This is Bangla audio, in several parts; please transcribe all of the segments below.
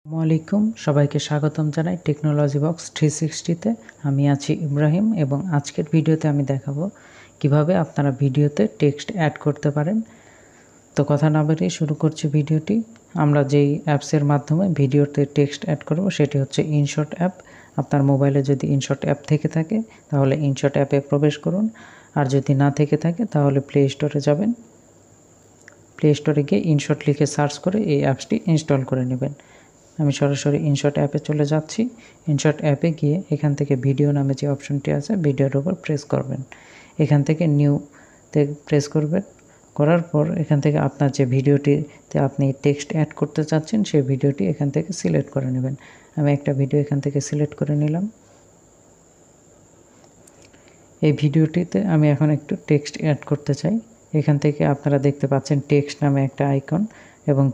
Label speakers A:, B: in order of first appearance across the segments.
A: আসসালামু সবাইকে স্বাগতম জানাই টেকনোলজি বক্স 360তে। আমি আছি ইব্রাহিম এবং আজকের ভিডিওতে আমি দেখাবো কিভাবে আপনারা ভিডিওতে টেক্সট অ্যাড করতে পারেন। তো কথা না বাড়িয়ে শুরু করছি ভিডিওটি। আমরা যেই অ্যাপসের মাধ্যমে ভিডিওতে টেক্সট অ্যাড করব সেটি হচ্ছে ইনশট অ্যাপ। আপনার মোবাইলে যদি ইনশট অ্যাপ থেকে থাকে তাহলে ইনশট অ্যাপে প্রবেশ করুন, আর যদি না থেকে থাকে তাহলে প্লে স্টোরে যাবেন। প্লে স্টোরে গিয়ে ইনশট লিখে সার্চ করে এই অ্যাপসটি ইনস্টল করে নেবেন। আমি সরাসরি ইনশট অ্যাপে চলে যাচ্ছি। ইনশট অ্যাপে গিয়ে এখান থেকে ভিডিও নামে যে অপশনটি আছে ভিডিওর উপর প্রেস করবেন। এখান থেকে নিউতে প্রেস করবেন। করার পর এখান থেকে আপনার যে ভিডিওটিতে আপনি টেক্সট অ্যাড করতে চাচ্ছেন সেই ভিডিওটি এখান থেকে সিলেক্ট করে নেবেন। আমি একটা ভিডিও এখান থেকে সিলেক্ট করে নিলাম। এই ভিডিওটিতে আমি এখন একটু টেক্সট অ্যাড করতে চাই। এখান থেকে আপনারা দেখতে পাচ্ছেন টেক্সট নামে একটা আইকন এবং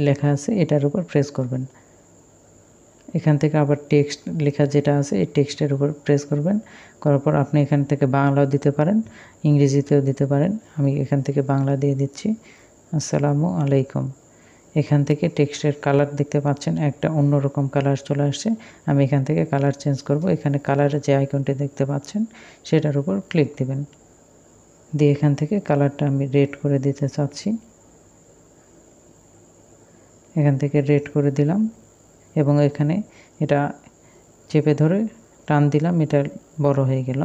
A: লেখা আছে, এটার উপর প্রেস করবেন। এখান থেকে আবার টেক্সট লেখা যেটা আছে এই টেক্সটের উপর প্রেস করবেন। করার পর আপনি এখান থেকে বাংলাও দিতে পারেন, ইংরেজিতেও দিতে পারেন। আমি এখান থেকে বাংলা দিয়ে দিচ্ছি, আসসালামু আলাইকুম। এখান থেকে টেক্সটের কালার দেখতে পাচ্ছেন, একটা অন্যরকম কালার চলে আসছে। আমি এখান থেকে কালার চেঞ্জ করব। এখানে কালারের যে আইকনটি দেখতে পাচ্ছেন সেটার উপর ক্লিক দিবেন। দিয়ে এখান থেকে কালারটা আমি রেড করে দিতে চাচ্ছি। এখান থেকে রেড করে দিলাম এবং এখানে এটা চেপে ধরে টান দিলাম, এটা বড় হয়ে গেল।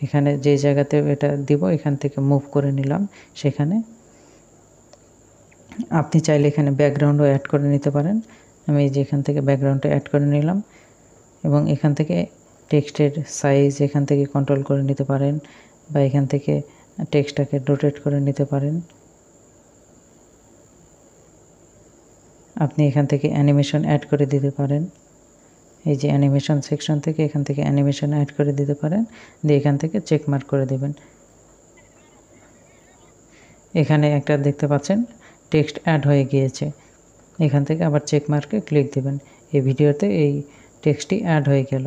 A: এখানে যে জায়গাতে এটা দিব এখান থেকে মুভ করে নিলাম। সেখানে আপনি চাইলে এখানে ব্যাকগ্রাউন্ডও অ্যাড করে নিতে পারেন। আমি যেখান থেকে ব্যাকগ্রাউন্ডটা অ্যাড করে নিলাম এবং এখান থেকে টেক্সটের সাইজ এখান থেকে কন্ট্রোল করে নিতে পারেন বা এখান থেকে টেক্সটটাকে রোটেট করে নিতে পারেন। আপনি এখান থেকে অ্যানিমেশন অ্যাড করে দিতে পারেন। এই যে অ্যানিমেশন সেকশন থেকে এখান থেকে অ্যানিমেশন অ্যাড করে দিতে পারেন। দিয়ে এখান থেকে চেক মার্ক করে দেবেন। এখানে একটা দেখতে পাচ্ছেন টেক্সট অ্যাড হয়ে গিয়েছে। এখান থেকে আবার চেক মার্কে ক্লিক দেবেন। এই ভিডিওতে এই টেক্সটটি অ্যাড হয়ে গেল।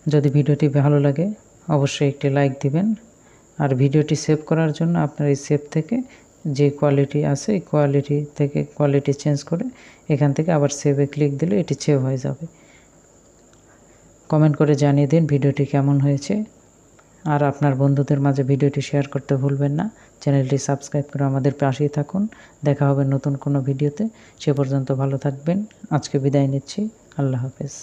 A: যদি ভিডিওটি ভালো লাগে অবশ্যই একটি লাইক দিবেন। আর ভিডিওটি সেভ করার জন্য আপনার এই সেভ থেকে যে কোয়ালিটি আছে এই কোয়ালিটি থেকে কোয়ালিটি চেঞ্জ করে এখান থেকে আবার সেভে ক্লিক দিলে এটি সেভ হয়ে যাবে। কমেন্ট করে জানিয়ে দিন ভিডিওটি কেমন হয়েছে। আর আপনার বন্ধুদের মাঝে ভিডিওটি শেয়ার করতে ভুলবেন না। চ্যানেলটি সাবস্ক্রাইব করে আমাদের পাশেই থাকুন। দেখা হবে নতুন কোনো ভিডিওতে। সে পর্যন্ত ভালো থাকবেন। আজকে বিদায় নিচ্ছি। আল্লাহ হাফেজ।